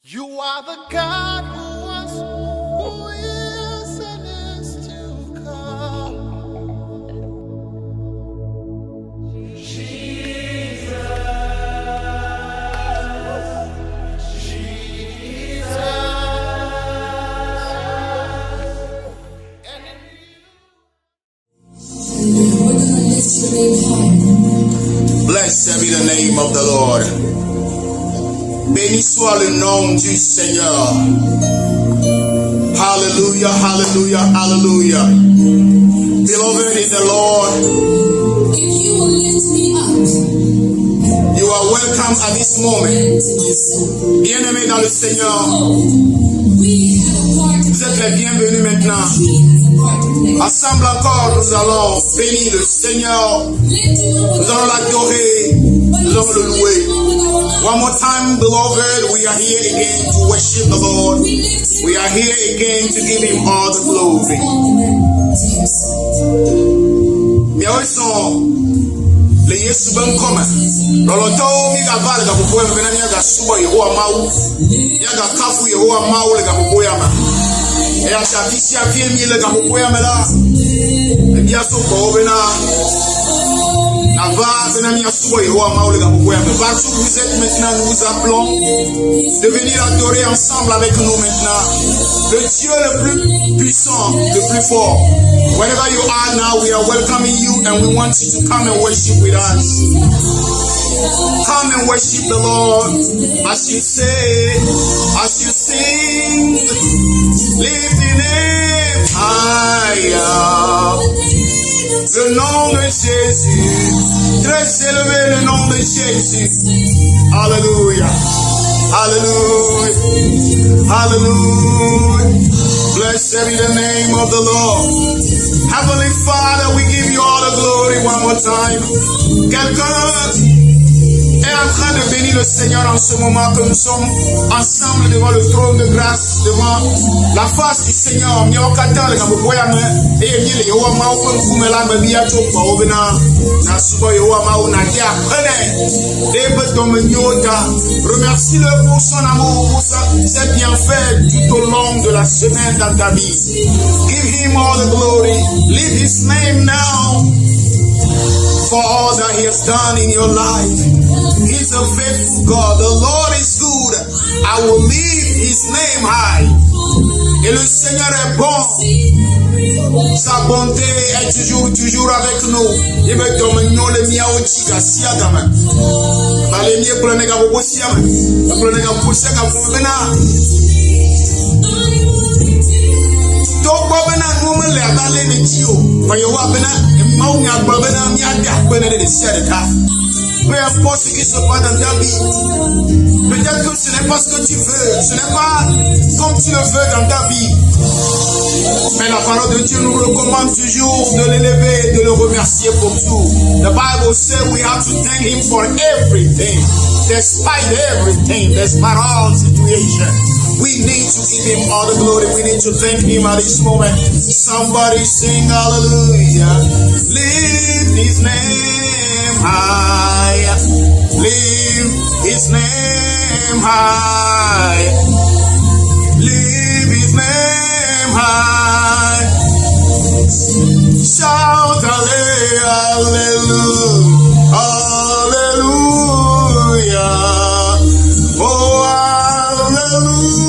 You are the God who was, who is, and is to come. Blessed be the name of the Lord. Béni soit le nom du Seigneur. Hallelujah, hallelujah, hallelujah. Beloved in the Lord, if you will lift me up, you are welcome at this moment. Bien-aimés dans le Seigneur, we have a part to vous êtes les bienvenus maintenant. play. He has a part to play. Ensemble encore, nous allons bénir le Seigneur. Lift him up Nous with allons our l'adorer. Nous allons le louer. One more time, beloved, we are here again to worship the Lord. We lift him We are here again to give Him all the glory. to himself. Miaoison, le Yesu ben koma. Loloto mi ga vale ga popo ya mena ga subo Yehowa mau. Ya ga kafu Yehowa mau le ga popo ya ma. E ya tafisi ya vie mi le ga popo ya mela. E bia so ko bena. Na va bena mi subo Yehowa mau le ga popo ya ma. Partout où vous êtes maintenant, nous vous appelons de venir adorer ensemble avec nous maintenant le Dieu le plus puissant, le plus fort. Wherever you are now, we are welcoming you and we want you to come and worship with us. Come and worship the Lord as you say, as you sing, lift the name higher. Le nom de Jésus, très élevé le nom de Jésus. Hallelujah, hallelujah, hallelujah. Blessed be the name of the Lord. Heavenly Father, we give you all the glory one more time. Quelqu'un est en train de bénir le Seigneur en ce moment que nous sommes ensemble devant le trône de grâce, devant la face du Seigneur. Remercie-le pour son amour, pour ses bienfaits tout au long de la semaine dans ta vie. Give him all the glory. Lift his name now for all that he has done in your life. He's a faithful God. The Lord is good. I will lift his name high. Et le Seigneur est bon. Sa bonté est toujours avec nous. Il me donne le mia au chiga siagama. Bale mie plane ga bobo siama. Plane ga pousse ga bomena. Donc bobena nous me le abale ne tio. Kwa yo wabena mau nya bobena mi ada bena de siadeka. Peu importe ce qui se passe dans ta vie. Peut-être que ce n'est pas ce que tu veux. Ce n'est pas comme tu le veux dans ta vie. Mais la parole de Dieu nous recommande toujours de l'élever et de le remercier pour tout. The Bible says we have to thank him for everything. Despite everything, despite all situations. We need to give him all the glory. We need to thank him at this moment. Somebody sing hallelujah. Lift his name high. Lift his name high. Lift his name high. Shout hallelujah. Hallelujah. Oh hallelujah.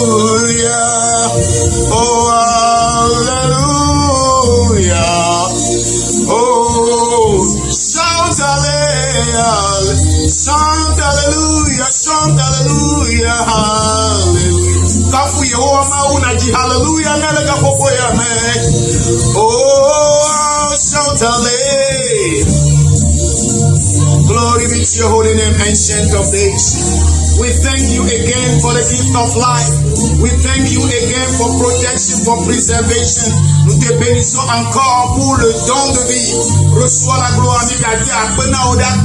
Hallelujah. Oh hallelujah. Oh, shout hallelujah, shout hallelujah, shout hallelujah, hallelujah. Kafu Yehowa mauna ji hallelujah nele kapopo ya me. Oh, shout hallelujah. Glory be to your holy name, ancient of days. We thank you again for the gift of life. We thank you again for protection, for preservation. Nous te bénissons encore pour le don de vie. Reçois la gloire.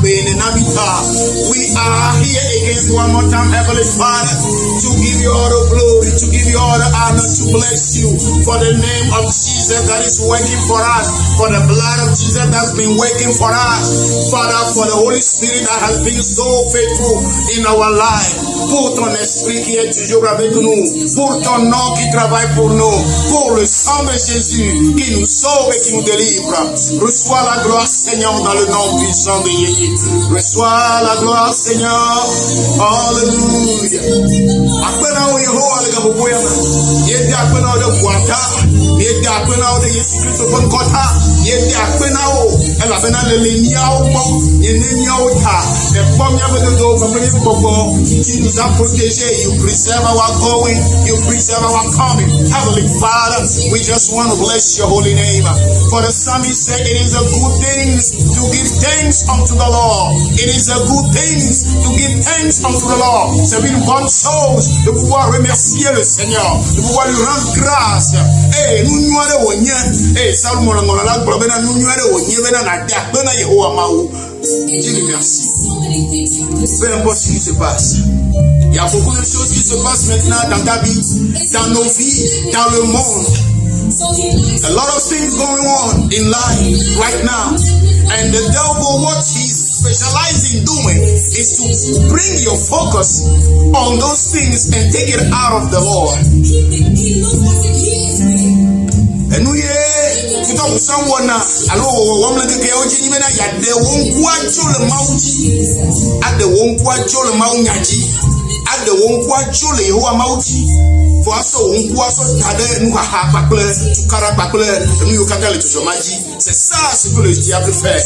We are here again one more time, Heavenly Father, to give you all the glory, to give you all the honor, to bless you for the name of Jesus that is working for us, for the blood of Jesus that's been working for us, Father, for the Holy Spirit that has been so faithful in our life, pour ton esprit qui est toujours avec nous, pour ton nom qui travaille pour nous, pour le sang de Jésus qui nous sauve et qui nous délivre. Reçois la gloire, Seigneur, dans le nom puissant de Jésus. Reçois la gloire, Seigneur. Hallelujah. Akpena o Yehowa le gaboboyama. Yedi akpena o de kwata. Yedi akpena o de Yesu Kristo konkota. Yedi akpena o ela bena le lemia o pom. Yenemia o ta. E pom ya bedo do family popo. Tu nous as protégés. You preserve our going. You preserve our coming. Heavenly Father, we just want to bless your holy name. For the psalmist said it is a good thing to give thanks unto the Lord. It is a good thing to give thanks unto the Lord. C'est une bonne chose de pouvoir remercier le Seigneur, de pouvoir lui rendre grâce. Nous nous allons Salomon la problème nous nous allons na Yehowa maou. Dieu merci. Peu importe ce qui se passe. Il y a beaucoup de choses qui se passent maintenant dans ta vie, dans nos vies, dans le monde. A lot of things going on in life right now. And the devil, what he's specializing in doing is to bring your focus on those things and take it out of the Lord. And we someone allo woman ke oji ni mena ya de won kwa chole mauji ade won kwa chole maunyaji ade won kwa chole Yehowa mauji for aso won kwa so tade nu ha pakle tukara pakle nu yo kakale to somaji. C'est ça ce que le diable fait.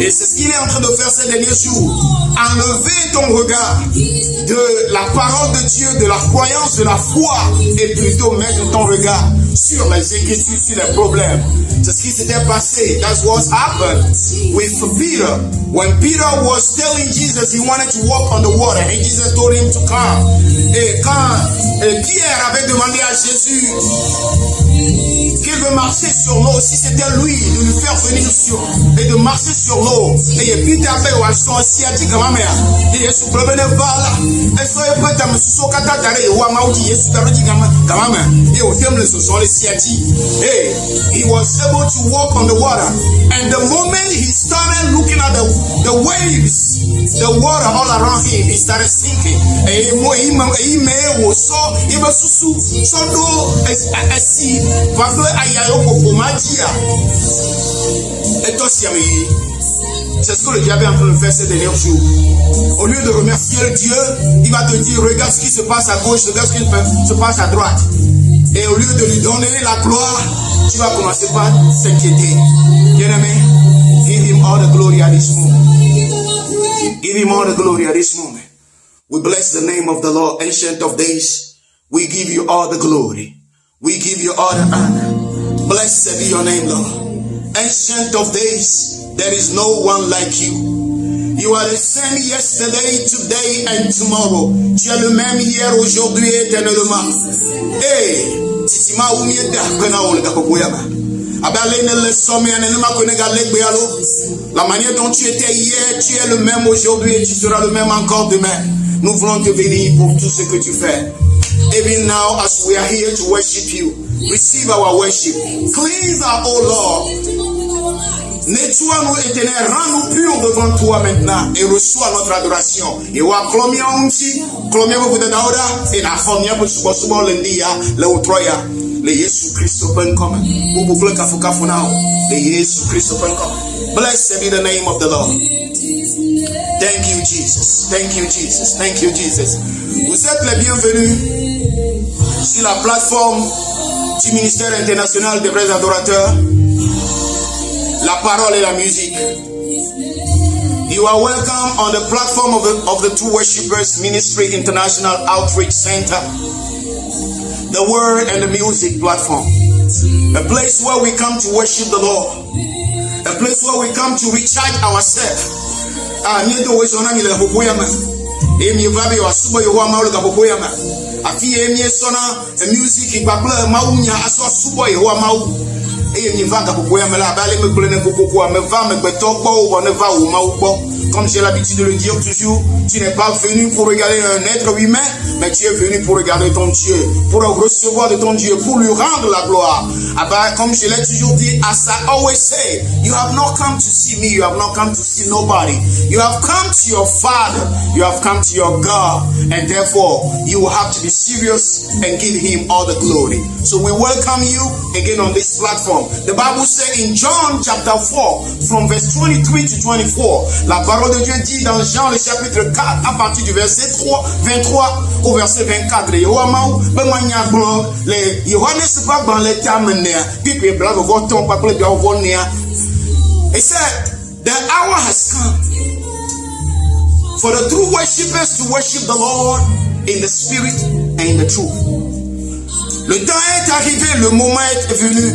Et c'est ce qu'il est en train de faire ces derniers jours. Enlever ton regard de la parole de Dieu, de la croyance, de la foi, et plutôt mettre ton regard sur les inquiétudes, sur les problèmes. C'est ce qui s'était passé. That's what happened with Peter. When Peter was telling Jesus he wanted to walk on the water, and Jesus told him to come. Et quand Pierre avait demandé à Jésus qu'il veut marcher sur l'eau, si c'était lui de lui faire venir sur et de marcher sur l'eau, et puis t'appelles ou son si a dit que ma mère et Yesu problème vala et so e pata muso kata dare wa maudi Yesu dare di kama mère et au terme le so les si a dit he was able to walk on the water, and the moment he started looking at the waves, the water all around him, he started sinking. Et mo me wo so e be susu so do asi pakle ayayo popo magia. Et toi si ami, c'est ce que le diable est en train de faire ces derniers jours. Au lieu de remercier Dieu, il va te dire regarde ce qui se passe à gauche, regarde ce qui se passe à droite. Et au lieu de lui donner la gloire, tu vas commencer par s'inquiéter. Bien-aimé, give him all the glory at this moment. Give him all the glory at this moment. We bless the name of the Lord, Ancient of Days. We give you all the glory. We give you all the honor. Blessed be your name, Lord. Ancient of Days, there is no one like you. You are the same yesterday, today, and tomorrow. Tu es le même hier, aujourd'hui, éternellement. Hey, Titima Umieda, Pena Olga Popoyaba. La manière dont tu étais hier, tu es le même aujourd'hui et tu seras le même encore demain. Nous voulons te bénir pour tout ce que tu fais. Even now, as we are here to worship you, receive our worship. Cleanse our, oh Lord. Nettoie-nous, Éternel, rends-nous purs devant toi maintenant et reçois notre adoration. Et wa klomia unchi, klomia vous de daoda, et la famille pour subo lendia, le utroya, le Yesu Christo pen come. Bubu bleka fukafu now, le Yesu Christo pen come. Blessed be the name of the Lord. Thank you, Jesus. Thank you, Jesus. Thank you, Jesus. Vous êtes les bienvenus sur la plateforme du ministère international des vrais adorateurs. La parole et la musique. You are welcome on the platform of the Two Worshippers Ministry International Outreach Center. The Word and the Music platform. A place where we come to worship the Lord. A place where we come to recharge ourselves. Emi va be wasubo Yehowa maulu kapopo yama. Afi emi sona music babla maunya aso subo Yehowa mau. Emi va kapopo yama la bale me blene kokoko me va me beto gbo o ne va o mau gbo. Comme j'ai l'habitude de le dire toujours, tu n'es pas venu pour regarder un être humain, mais tu es venu pour regarder ton Dieu, pour recevoir de ton Dieu, pour lui rendre la gloire. Comme je l'ai toujours dit, as I always say, you have not come to see me, you have not come to see nobody. You have come to your Father, you have come to your God, and therefore you will have to be serious and give Him all the glory. So we welcome you again on this platform. The Bible says in John chapter 4, from verse 23 to 24, la parole de Dieu dit dans Jean le chapitre 4 à partir du verset 23 au verset 24. Les He said, the hour has come for the true worshippers to worship the Lord in the spirit and in the truth. Le temps est arrivé, le moment est venu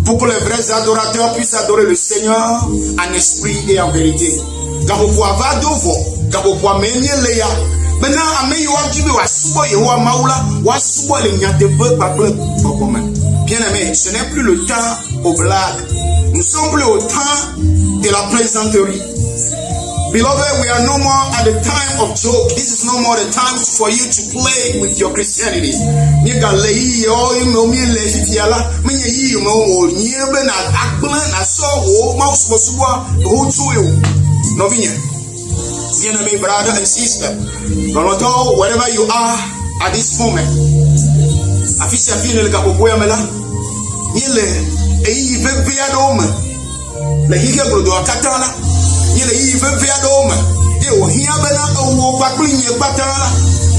pour que les vrais adorateurs puissent adorer le Seigneur en esprit et en vérité. Gabopwa vadovo, gabopwa menye leya. Bena ame yo ajibe wa subo Yehowa maula, wa subo le nyatebe paple bokome. Bien aimé, ce n'est plus le temps aux blagues. Nous sommes plus au temps de la plaisanterie. Beloved, we are no more at the time of joke. This is no more the time for you to play with your Christianity. Nika lei yo imo mi le fifiala, menye yi mo o nyebe na akbla na so wo ma usbo subo ho tuyo. Novinia, dear brother and sister, no matter wherever you are at this moment, afisha fine le kapopoya mela, yele eyi veve adoma, le hige godo akatala, yele eyi veve adoma, e o hiya bena o baklinye batala,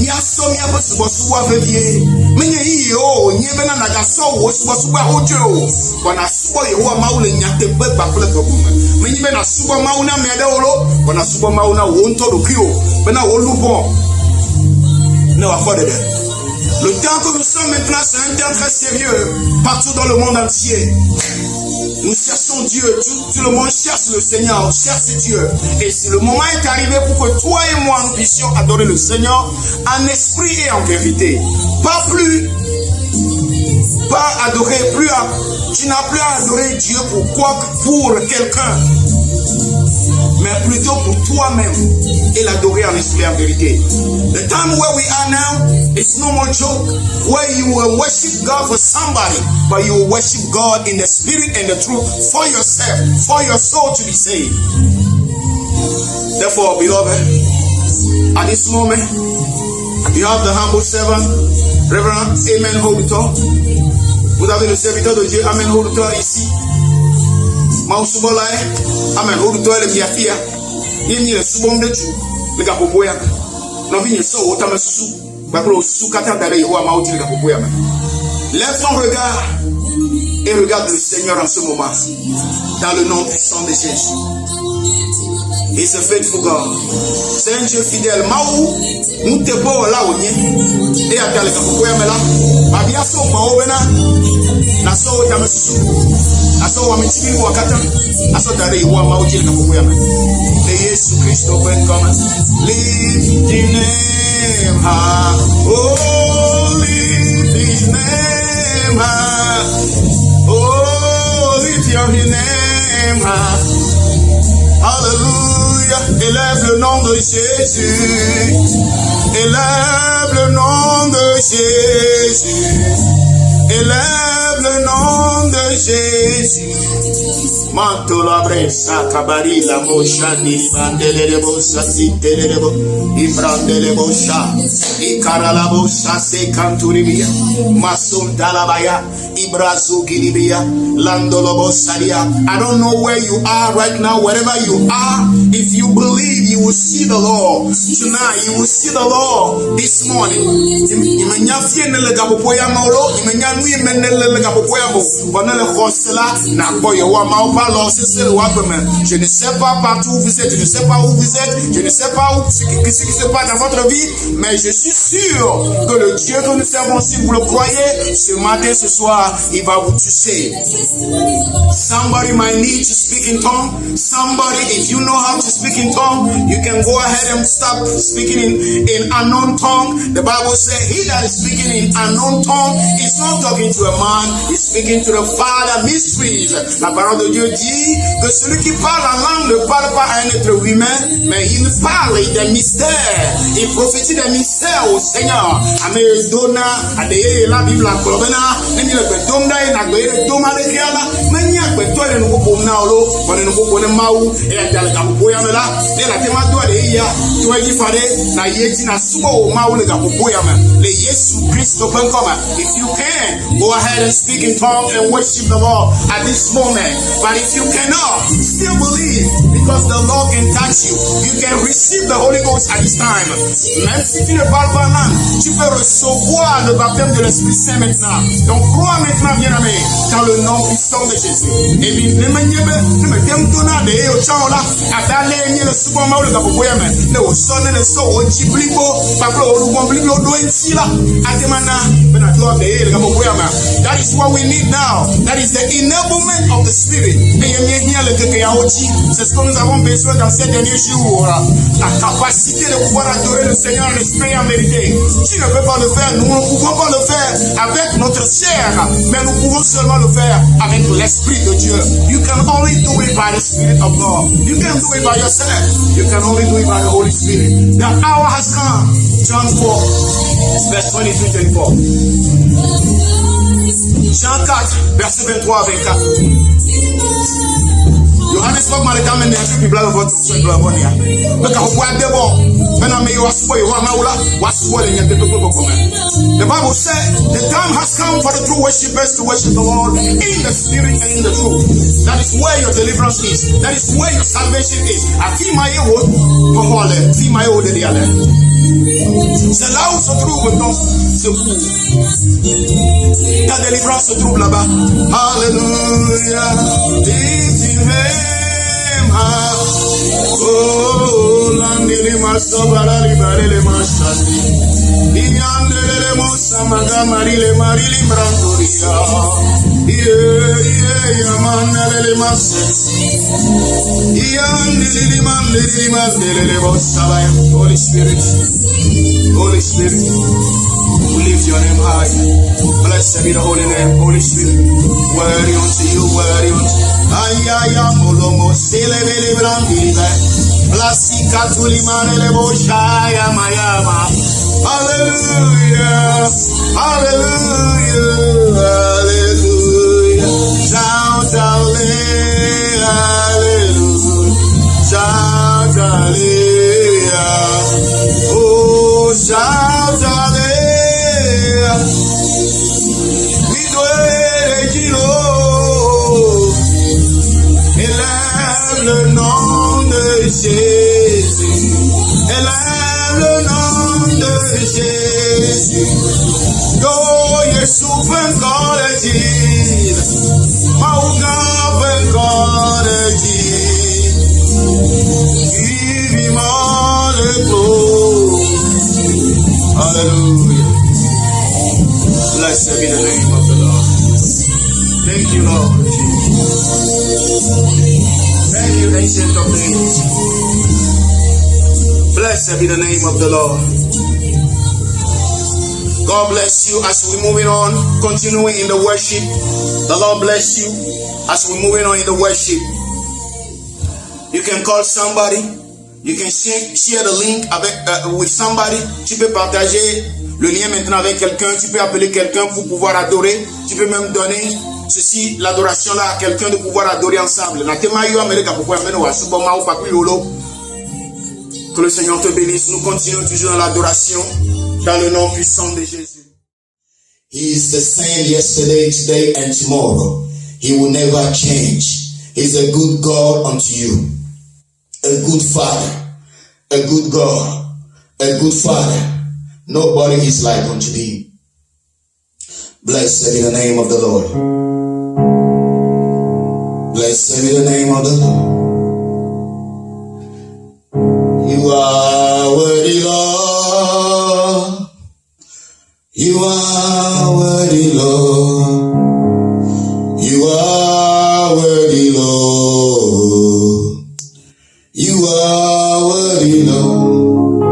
ya so mi abasubo suwa vevie, menye yi o nyebena na gaso wo subo hojo, wana subo Yehowa maule nyate be bakle kokuma. Menye bena subo mauna mede olo, wana subo mauna wonto do kio, bena wolubo. Ne wa fode de. Le temps que nous sommes maintenant, c'est un temps très sérieux partout dans le monde entier. Nous cherchons Dieu, tout le monde cherche le Seigneur, cherche Dieu. Et si le moment est arrivé pour que toi et moi nous puissions adorer le Seigneur en esprit et en vérité. Pas adorer, tu n'as plus à adorer Dieu pour quelqu'un, mais plutôt pour toi-même et l'adorer en esprit et en vérité. The time where we are now, it's no more joke, where you will worship God for somebody, but you will worship God in the spirit and the truth for yourself, for your soul to be saved. Therefore, beloved, at this moment, you have the humble servant, Reverend Amen Holutor. Vous avez le serviteur de Dieu, Amen Holutor ici. Mausubolae, Amen Holutor le biafia. Yemi le subom de tu, le gapopoya. Non vini so otame susu, baklo susu kata dare Yehowa mauti le gapopoya. Lève ton regard et regarde le Seigneur en ce moment, dans le nom puissant de Jésus. He's a faithful God. C'est un Dieu fidèle. Maou, nous te bo la onye. Et à le kapopoya mela. Babia so pa obena. Na so otame susu. Aso wa mitimi wakata. Aso dare Yehowa mauti le kapopoya mela. Le Yesu Christo ben come. Lift the name high. Oh, lift the name high. Oh, lift your name high. Alléluia, élève le nom de Jésus. Élève le nom de Jésus. Élève le nom de Jésus. Manto la bresa, kabari la mocha, ni bandele de bosa, sitele de bo, ibrandele bosa, ikara la bosa, se canturibia, masum dalabaya, ibrazu gilibia, landolo bosaria. I don't know where you are right now, wherever you are. If you believe, you will see the Lord tonight. You will see the Lord this morning. Imanyafie nele gapopoya maulo, imanyanui menele gapopoya mo, bonele khosela na boye wa maupa. Je ne sais pas partout où vous êtes, je ne sais pas où vous êtes, je ne sais pas ce qui se passe dans votre vie, mais je suis sûr que le Dieu que nous servons, si vous le croyez, ce matin, ce soir, if I were to say. Somebody might need to speak in tongue. Somebody, if you know how to speak in tongue, you can go ahead and stop speaking in unknown tongue. The Bible says, he that is speaking in unknown tongue is not talking to a man, he's speaking to the Father. Mysteries. La parole de Dieu dit que celui qui parle en langue ne parle pas à un être humain, mais il parle des mystères. Il prophétise des mystères au Seigneur. Ame dona adeye la Bible la kolobena, neni le bedom dai na gbe doma de kiala, menya gbe to le nuko bomna olo, bone nuko bone mau, e dal ka boya mela, de la tema do de ya, to yi fare na yeti na sumo o mau le ka boya me. Le Yesu Kristo ben koma. If you can, go ahead and speak in tongues and worship the Lord at this moment. But if you cannot, still believe, because the Lord can touch you. You can receive the Holy Ghost at this time. Même si tu ne parles pas langue, tu peux recevoir le baptême de l'Esprit Saint maintenant. Donc crois maintenant, bien-aimé, dans le nom puissant de Jésus. Et puis, ne me donna de yo chaola, adale ni le subo ma le gapo boya me. Ne o sonne ne so o chiblibo, paplo o lugo blibo do entila. Atemana, bena do de le gapo boya me. That is what we need now. That is the enablement of the Spirit. Et yemi hier le que ya ochi. C'est ce que nous avons besoin dans ces derniers jours. La capacité de pouvoir adorer le Seigneur en esprit et en vérité. Tu ne peux pas le faire, nous ne pouvons pas le faire avec notre chair, mais nous pouvons seulement le faire avec l'Esprit de Dieu. You can only do it by the Spirit of God. You can do it by yourself. You can only do it by the Holy Spirit. The hour has come. John 4, verse 23-24. Jean 4, verset 23 à 24. Johannes Fok maleta men ne fi bla vote so bla bonia. Be ka ho ade bo. Be na me wasbo yo amawula, wasbo le nyete pepe ko komen. The Bible said the time has come for the true worshippers to worship the Lord in the spirit and in the truth. That is where your deliverance is. That is where your salvation is. Afi ma ye wo ko hole, fi ma ye wo de ale. C'est là où se trouve ton secours. Ta délivrance se trouve là-bas. Alléluia. Oh, landele masobara libare mashandi. Iandele mosamaga marile marili brandoria. Yamanele mases. Iandele mandele bosabaya. Holy Spirit, Holy Spirit, we lift your name high. Blessed be the holy name, Holy Spirit. Worthy unto you, worthy unto you. Ayaya molomo selebele brandile. Blasika tulimane boshaya mayama. Hallelujah, hallelujah, hallelujah. Shout hallelujah, hallelujah. Shout hallelujah. Oh, shout hallelujah. We do it, you know. Le nom de Jésus, élève le nom de Jésus. Do Yesu encore dire, Mauga encore dire, vivement le gloire. Hallelujah. Blessed be the name of the Lord. Thank you, Lord Jesus. Thank you, Ancient of Days. Blessed be the name of the Lord. God bless you as we're moving on, continuing in the worship. The Lord bless you as we're moving on in the worship. You can call somebody. You can share the link with somebody. Tu peux partager le lien maintenant avec quelqu'un. Tu peux appeler quelqu'un pour pouvoir adorer. Tu peux même donner ceci, l'adoration là, à quelqu'un de pouvoir adorer ensemble. Que le Seigneur te bénisse. Nous continuons toujours dans l'adoration, dans le nom puissant de Jésus. He is the same yesterday, today, and tomorrow. He will never change. He's a good God unto you. A good Father. A good God. A good Father. Nobody is like unto thee. Blessed be the name of the Lord. Blessed be the name of the Lord. You are worthy, Lord. You are worthy, Lord. worthy, Lord.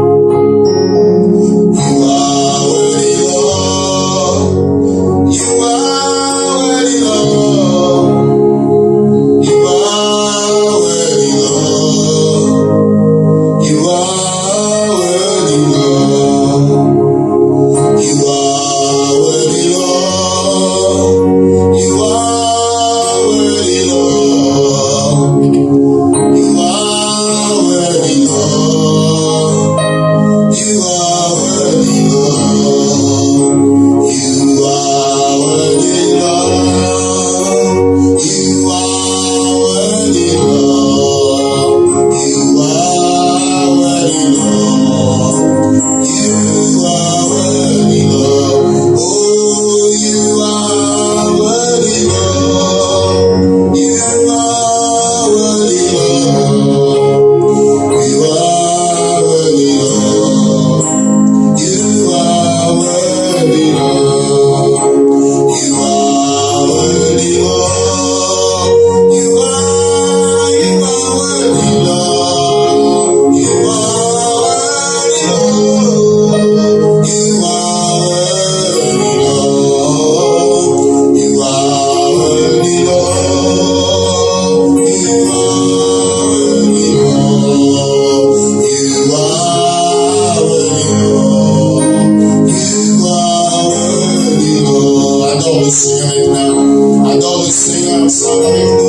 You are worthy, Lord. You are worthy, Lord. You are worthy, Lord. You are worthy, Lord. You are worthy, Lord. You are worthy, Lord. You are worthy, Lord. You are worthy, Lord. You are worthy, Lord. You are worthy, Lord. You are worthy, Lord. You are worthy, Lord. Oh, you are worthy, Lord. You are worthy, Lord. You are worthy, Lord. You are worthy, Lord. You are worthy, Lord. You are worthy, Lord. You are worthy, Lord. You are worthy, Lord. You are worthy, Lord. You are worthy, Lord. You are worthy, Lord. You are worthy, Lord. I don't sing right now. I don't sing. I'm sorry. You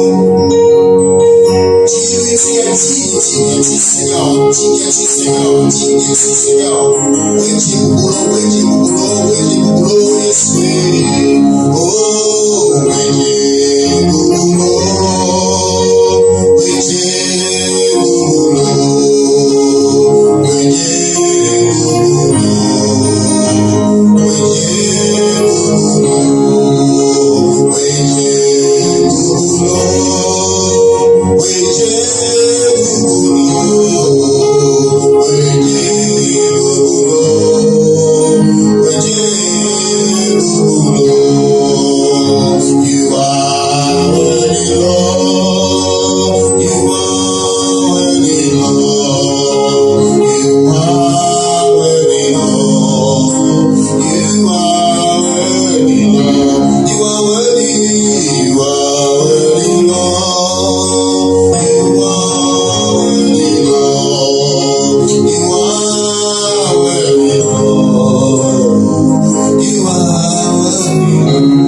are worthy, Lord. You are worthy, Lord. You are worthy, Lord. You are worthy, Lord. You are worthy. You are worthy, Lord. You are worthy, Lord. You are worthy, Lord. You are worthy, Lord.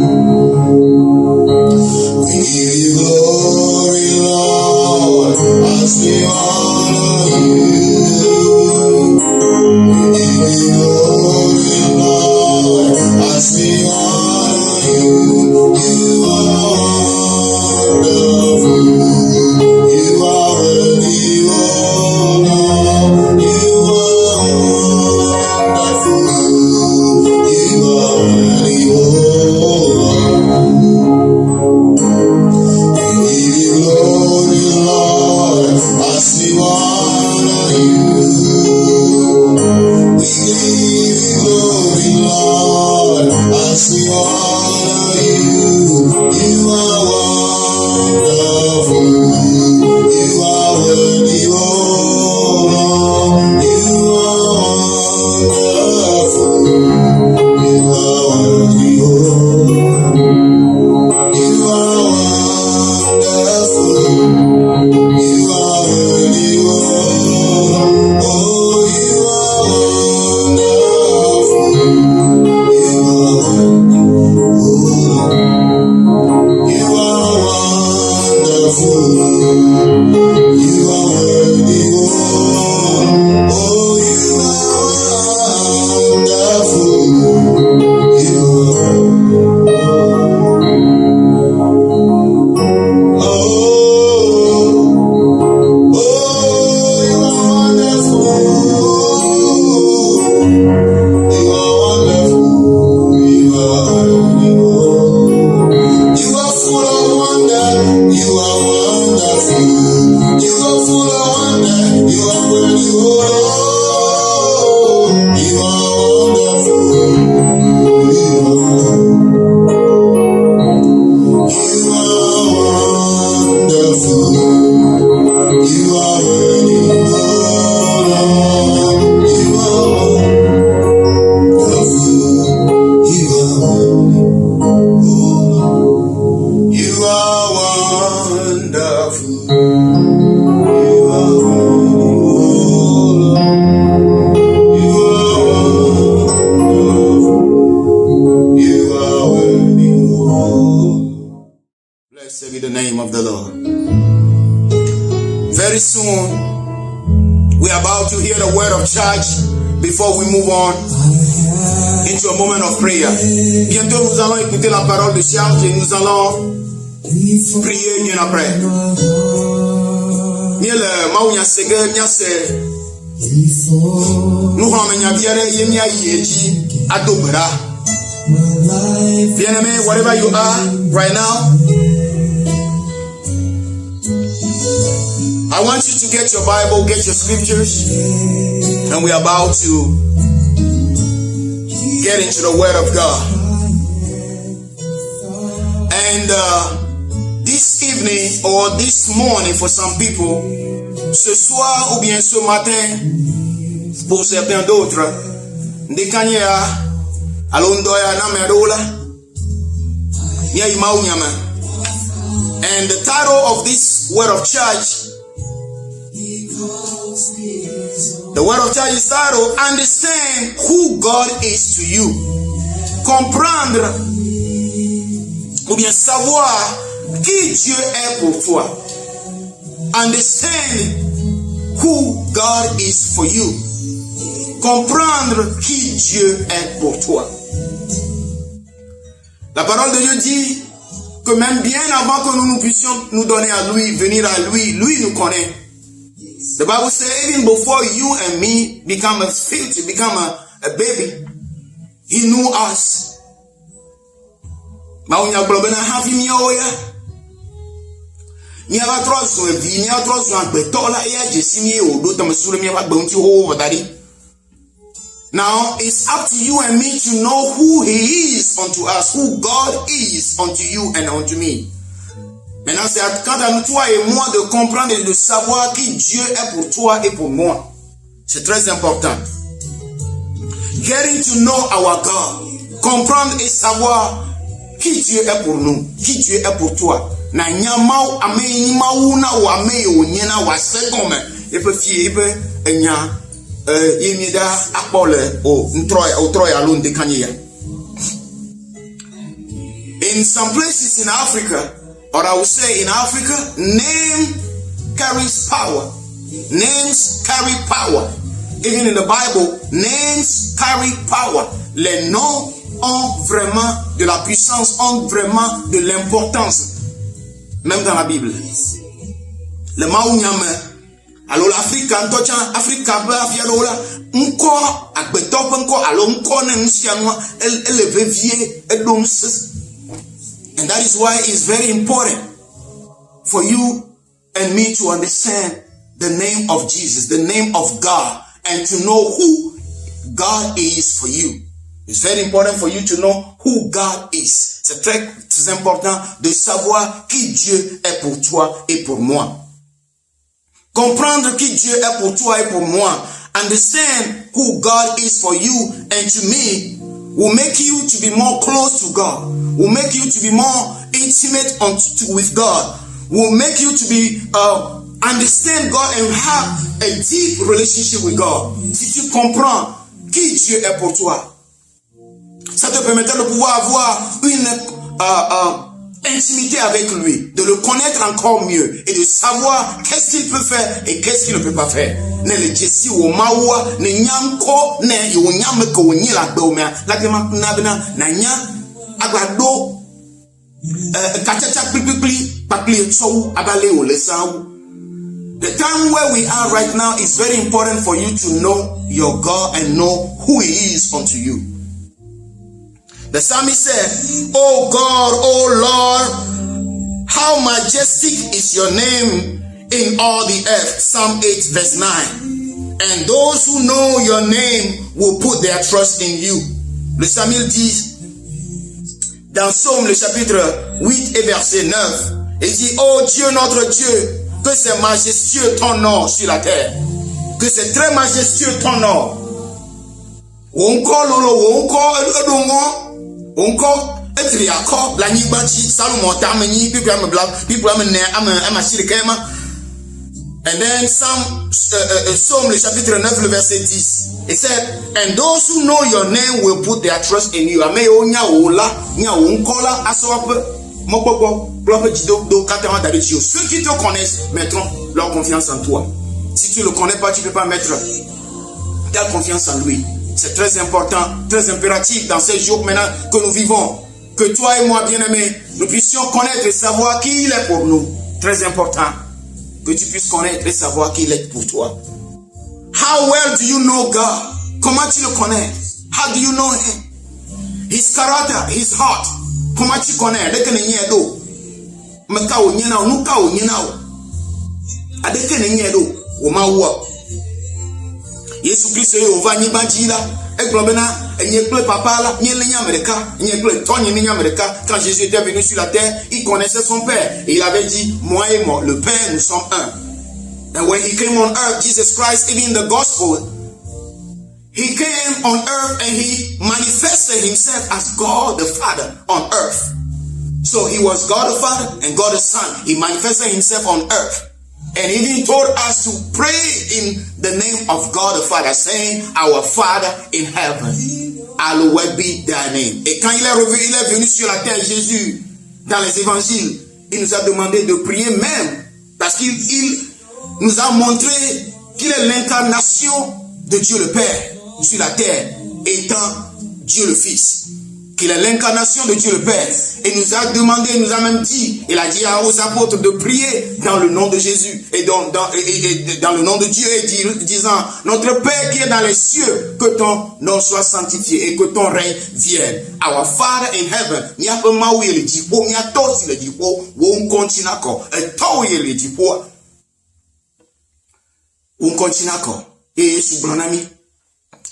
We give you glory, Lord, as we honor you. We give you glory, Lord, as we honor you. You are wonderful. You are worthy, oh Lord. You are wonderful. You are worthy, oh Lord. We give you glory, Lord, as we honor you. We give you glory, Lord, as we honor you. You are wonderful. You are worthy, oh Lord. You are wonderful. You are worthy, oh Lord. You are wonderful. You are worthy, oh Lord. Oh, you are wonderful. You are worthy, oh Lord. You are wonderful. You are worthy, oh Lord. Oh, you are wonderful. You are, oh, you are wonderful. You are wonderful. You are worthy, oh. You are full of wonder. You are wonderful. You are full of wonder. You are worthy, oh Lord. You are wonderful. You are wonderful. You are worthy, oh a word of charge before we move on into a moment of prayer. Bientôt, nous allons écouter la parole de charge et nous allons prier bien après. Miel maunya sege nyase nous ramenya biere yemia yeji adobra. Bien-aimé, wherever you are right now, I want you to get your Bible, get your scriptures, and we are about to get into the Word of God. And this evening or this morning for some people, ce soir ou bien ce matin pour certains d'autres, ndekanya alondoya na merola nya imau nyama. And the title of this word of charge, the word of charge is titled, Understand Who God Is to You. Comprendre ou bien savoir qui Dieu est pour toi. Understand who God is for you. Comprendre qui Dieu est pour toi. La parole de Dieu dit que même bien avant que nous puissions nous donner à lui, venir à lui, lui nous connaît. The Bible says even before you and me become a filthy, become a baby, he knew us. Maunya globena hafi mioya. Miava trozo evi, miava trozo angbetola ya jesimi odo tamasure miava gbeunti ho wadari. Now, it's up to you and me to know who he is unto us, who God is unto you and unto me. Maintenant, c'est quant à toi et moi de comprendre et de savoir qui Dieu est pour toi et pour moi. C'est très important. Getting to know our God. Comprendre et savoir qui Dieu est pour nous, qui Dieu est pour toi. Na nyamau ame nyimau na wa me yo nyina wa sekome. E pe fie e pe enya yemida akpole o ntroya lo ndekanye ya. In some places in Africa, or I would say in Africa, name carries power. Names carry power. Even in the Bible, names carry power. Les noms ont vraiment de la puissance, ont vraiment de l'importance. Même dans la Bible. Le maounyame. Alors l'Afrique, Africa, Afialola, encore, Akbetop, encore, alors encore, elle vie, and that is why it's very important for you and me to understand the name of Jesus, the name of God, and to know who God is for you. It's very important for you to know who God is. C'est très important de savoir qui Dieu est pour toi et pour moi. Comprendre qui Dieu est pour toi et pour moi. Understand who God is for you and to me will make you to be more close to God. Will make you to be more intimate with God. Will make you to be understand God and have a deep relationship with God. Si tu comprends qui Dieu est pour toi, ça te permettra de pouvoir avoir une intimité avec lui, de le connaître encore mieux et de savoir qu'est-ce qu'il peut faire et qu'est-ce qu'il ne peut pas faire. Ne le jessi o mawa ne nyanko ne yo nyame ko nyi la gbe o me la ke na nya agbado kachacha pipipli papli so abale o le sawu. The time where we are right now is very important for you to know your God and know who he is unto you. The psalmist said, "Oh God, oh Lord, how majestic is your name in all the earth." Psalm 8 verse 9. And those who know your name will put their trust in you. Le psalmiste dit, dans Psaume le chapitre 8 et verset 9, il dit, "Oh Dieu notre Dieu, que c'est majestueux ton nom sur la terre, que c'est très majestueux ton nom." Encore etriako la nyibachi Salomon tamani people am black people am ne am shirikema. And then Psalm le chapitre 9 le verset 10, it said, "And those who know your name will put their trust in you." Ame onya ola nya onkola asope mokpokpo blope jido do katama d'habitude. Ceux qui te connaissent mettront leur confiance en toi. Si tu le connais pas, tu peux pas mettre Tu as confiance en lui. C'est très important, très impératif dans ces jours maintenant que nous vivons. Que toi et moi, bien-aimés, nous puissions connaître et savoir qui il est pour nous. Très important. Que tu puisses connaître et savoir qui il est pour toi. How well do you know God? Comment tu le connais? How do you know him? His character, his heart. Comment tu connais? Dès que n'y a d'eau. Mais quand on y a nous quand on y a dès que n'y a d'eau, on m'a oué. Jésus Christ est au vani bandila. Et globena, et n'y a plus papa là, n'y a rien Américain, n'y a plus ton n'y a Américain. Quand Jésus était venu sur la terre, il connaissait son père et il avait dit, moi et moi, le Père, nous sommes un. And when he came on earth, Jesus Christ, even in the gospel, he came on earth and he manifested himself as God the Father on earth. So he was God the Father and God the Son. He manifested himself on earth. And he even told us to pray in the name of God the Father, saying, Our Father in heaven, hallowed be thy name. Et quand il est venu sur la terre, Jésus, dans les évangiles, il nous a demandé de prier même, parce qu'il nous a montré qu'il est l'incarnation de Dieu le Père sur la terre, étant Dieu le Fils. Qu'il est l'incarnation de Dieu le Père. Et nous a demandé, nous a même dit, il a dit aux apôtres de prier dans le nom de Jésus et dans le nom de Dieu, et disant, notre Père qui est dans les cieux, que ton nom soit sanctifié et que ton règne vienne. Our Father in heaven, n'y a pas maou le dipo, n'y a pas si le dipo, ou on continue encore, et toi le dipo, on continue encore. Et sous Branami,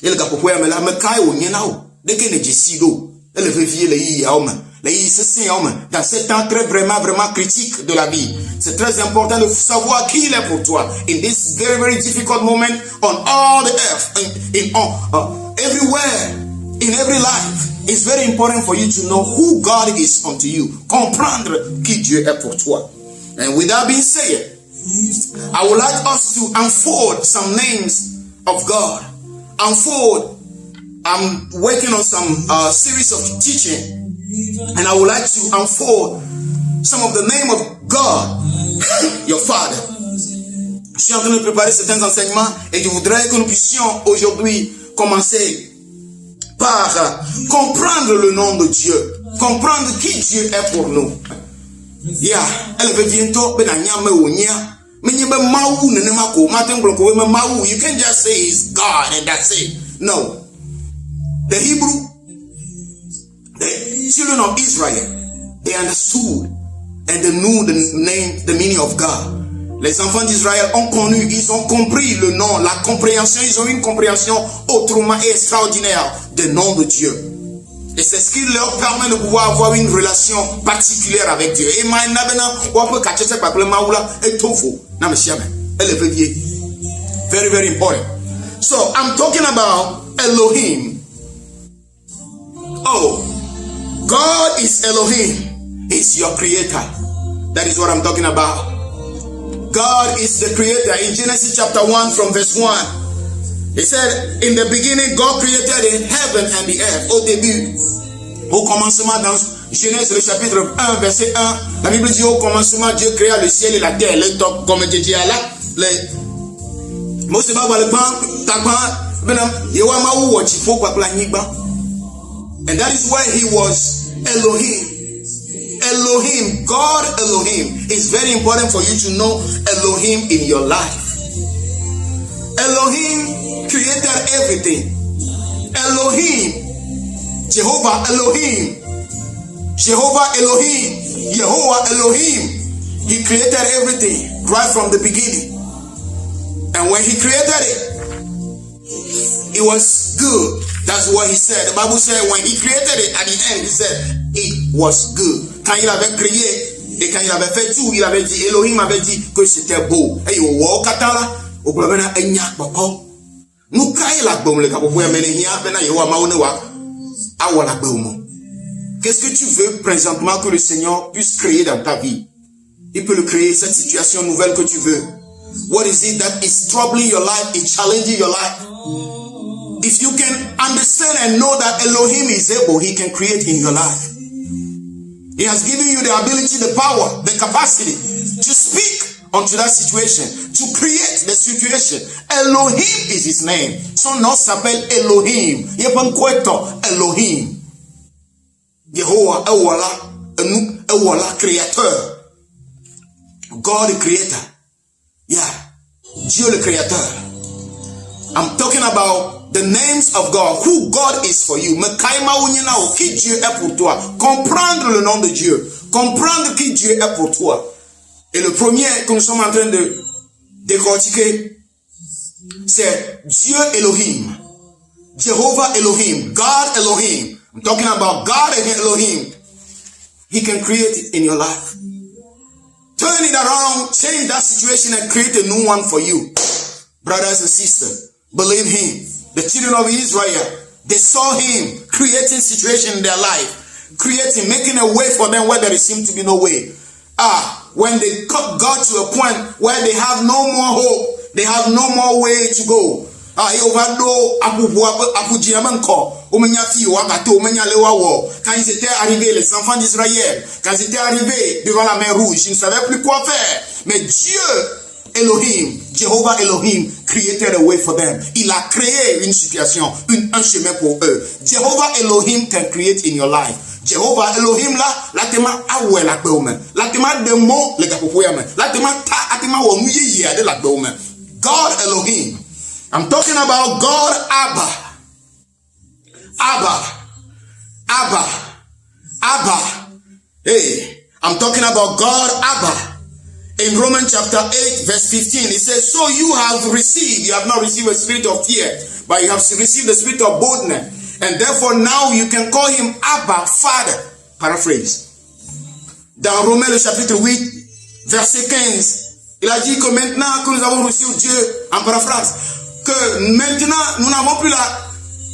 il y a pour me la me caille ou n'y a dès que ne jessido. Le réveiller dans ces temps très vraiment critique de la vie. C'est très important de savoir qui il est pour toi. In this very difficult moment on all the earth, everywhere, in every life, it's very important for you to know who God is unto you. Comprendre qui Dieu est pour toi. And with that being said, I would like us to unfold some names of God. I'm working on some series of teaching, and I would like to unfold some of the name of God, your Father. Je suis en train de préparer certains enseignements et je voudrais que nous puissions aujourd'hui commencer par comprendre le nom de Dieu, comprendre qui Dieu est pour nous. Yeah, elle veut bientôt you can't just say he's God and that's it. No. The Hebrew, the children of Israel, they understood and they knew the meaning of God. Les enfants d'Israël ont connu, ils ont compris le nom, la compréhension, ils ont une compréhension autrement extraordinaire du nom de Dieu. Et c'est ce qui leur permet de pouvoir avoir une relation particulière avec Dieu. Et maintenant, on peut cacher ça par le maoula et tofu. Non mais chiame, elle est very, very important. So I'm talking about Elohim. Oh, God is Elohim. He's your creator. That is what I'm talking about. God is the creator. In Genesis chapter 1 from verse 1, he said, in the beginning, God created the heaven and the earth. Au début, au commencement, dans Genèse le chapitre 1, verset 1, la Bible dit, au commencement, Dieu créa le ciel et la terre. Le top, comme Dieu dit là, Mose Baba le ban, Taban, Benam, Yewa Maou, Wachifo, Kwakla Niba. And that is why he was Elohim. Elohim, God Elohim. It's very important for you to know Elohim in your life. Elohim created everything. Elohim, Jehovah Elohim, Jehovah Elohim, Jehovah Elohim. He created everything right from the beginning. And when he created it was good. That's what he said. The Bible said when he created it, at the end, he said, it was good. Quand il avait créé, et quand il avait fait tout, il avait dit, Elohim avait dit que c'était beau. Et il wa katala, au problème na enya papa. Nous kai la bom le kapo ya mene hia bena yewa maone wa awala bomo. Qu'est-ce que tu veux présentement que le Seigneur puisse créer dans ta vie? Il peut le créer, cette situation nouvelle que tu veux. What is it that is troubling your life, is challenging your life? If you can understand and know that Elohim is able, he can create in your life. He has given you the ability, the power, the capacity to speak onto that situation, to create the situation. Elohim is his name. Son nom s'appelle Elohim. Elohim. Yehovah, Ewala, créateur. God the creator. Yeah. Dieu le créateur. I'm talking about the names of God, who God is for you. Qui Dieu est pour toi. Comprendre le nom de Dieu. Comprendre qui Dieu est pour toi. Et le premier que nous sommes en train de décortiquer, c'est Dieu Elohim. Jehovah Elohim. God Elohim. I'm talking about God and Elohim. He can create it in your life. Turn it around, change that situation and create a new one for you. Brothers and sisters, believe him. The children of Israel, they saw him creating situation in their life. Creating, making a way for them where there seemed to be no way. When they got to a point where they have no more hope, they have no more way to go. Quand ils étaient arrivés, les enfants d'Israël, quand ils étaient arrivés devant la mer rouge, ils ne savaient plus quoi faire. Mais Dieu, Elohim, Jehovah Elohim, created a way for them. Il a créé une situation, un chemin pour eux. Jehovah Elohim can create in your life. Jehovah Elohim la tema awe la beomen. La tema demo le gapopoyame. La tema ta atema wo muye de la beomen. God Elohim. I'm talking about God Abba. Hey, I'm talking about God Abba. In Romans chapter 8 verse 15, it says, so you have not received a spirit of fear, but you have received the spirit of boldness. And therefore now you can call him Abba, Father. Paraphrase. Dans Romains le chapitre 8, verset 15, il a dit que maintenant que nous avons reçu Dieu, en paraphrase, que maintenant nous n'avons plus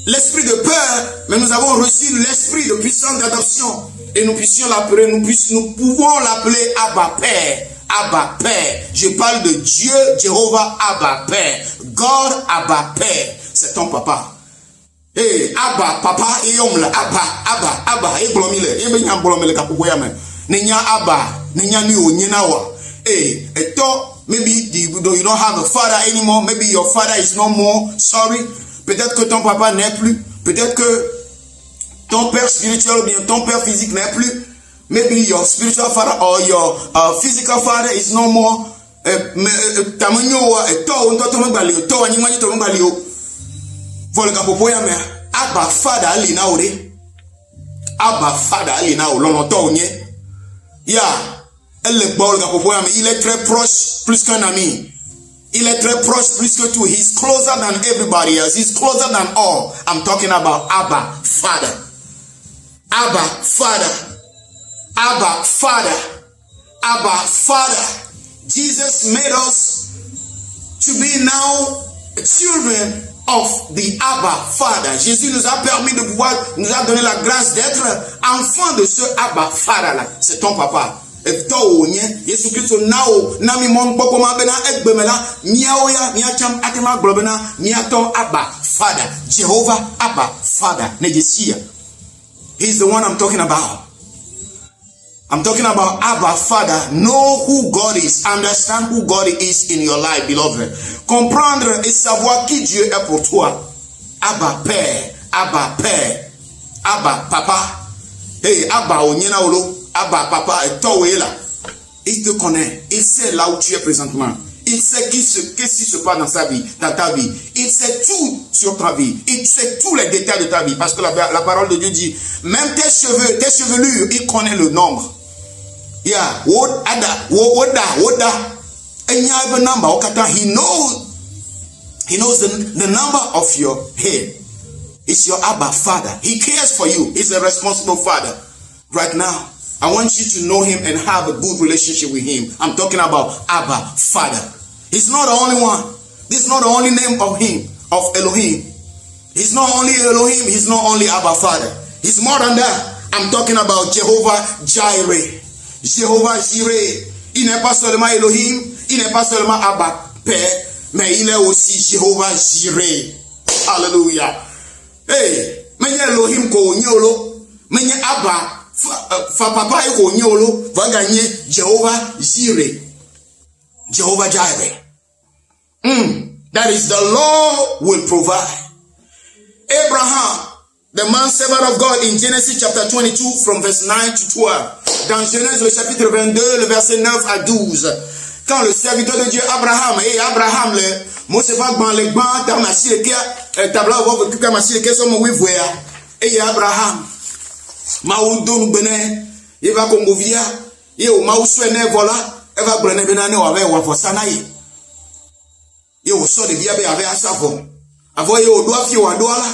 l'esprit de peur, mais nous avons reçu l'esprit de puissance d'adoption. Et nous pouvons l'appeler Abba Père. Abba Père. Je parle de Dieu, Jehovah Abba Père. God Abba Père. C'est ton papa. Hey, Abba, papa, et Abba. Et blomile. Et ben blomile kapoyame. Nenya Abba, nenya niwo nyenawa. Hey, eto. Maybe you don't have a father anymore. Maybe your father is no more. Sorry. Peut-être que ton papa n'est plus. Peut-être que ton père spirituel ou bien ton père physique n'est plus. Maybe your spiritual father or your physical father is no more. Abba Father ali na ore. Abba Father ali na olono to onye. Yeah. Il est très proche plus qu'un ami. Il est très proche plus que tout. He's closer than everybody else. He's closer than all. I'm talking about Abba Father. Abba Father. Abba Father. Abba Father. Jesus made us to be now children of the Abba Father. Jésus nous a permis de pouvoir, nous a donné la grâce d'être enfant de ce Abba Father là. C'est ton papa. Yesu Christo nao nami mon poko mabena egbemela miaoya miacham atema globena miato Abba Father. Jehovah Abba Father. Nejesia. He's the one I'm talking about. I'm talking about Abba Father. Know who God is. Understand who God is in your life, beloved. Comprendre et savoir qui Dieu est pour toi. Abba Père. Abba Père. Abba Papa. Hey, Abba Onyena Olo. Abba Papa et toi là. Il te connaît. Il sait là où tu es présentement. Il sait qu'est-ce qui se passe dans sa vie, dans ta vie. Il sait tout sur ta vie. Il sait tous les détails de ta vie. Parce que la parole de Dieu dit, même tes cheveux, tes chevelures, il connaît le nombre. Yeah, woda. Any other number, he knows the number of your hair. It's your Abba Father. He cares for you. He's a responsible father. Right now, I want you to know him and have a good relationship with him. I'm talking about Abba Father. He's not the only one. This is not the only name of him, of Elohim. He's not only Elohim. He's not only Abba Father. He's more than that. I'm talking about Jehovah Jireh. Jehovah Jireh. Il n'est pas seulement Elohim. Il n'est pas seulement Abba Père. Mais il est aussi Jehovah Jireh. Hallelujah. Hey, menye Elohim ko nyolo. Menye Abba fa papa ko nyolo. Va gagner Jehovah Jireh. Jehovah Jireh. That is, the Lord will provide. Abraham, the man servant of God, in Genesis chapter 22 from verse 9 to 12. Dans Genèse le chapitre 22, le verset 9 à 12. Quand le serviteur de Dieu Abraham, Abraham, moi c'est pas dans les bancs, dans ma silke, tabla va tout ma silke so mo wivoya. Et Abraham, maudon bene, il va comme via, et au mauswene voilà, elle va brene benane wa wa fosanaye. Et au sort de via be avec asafo. Avo ye o doa fi wa doa la.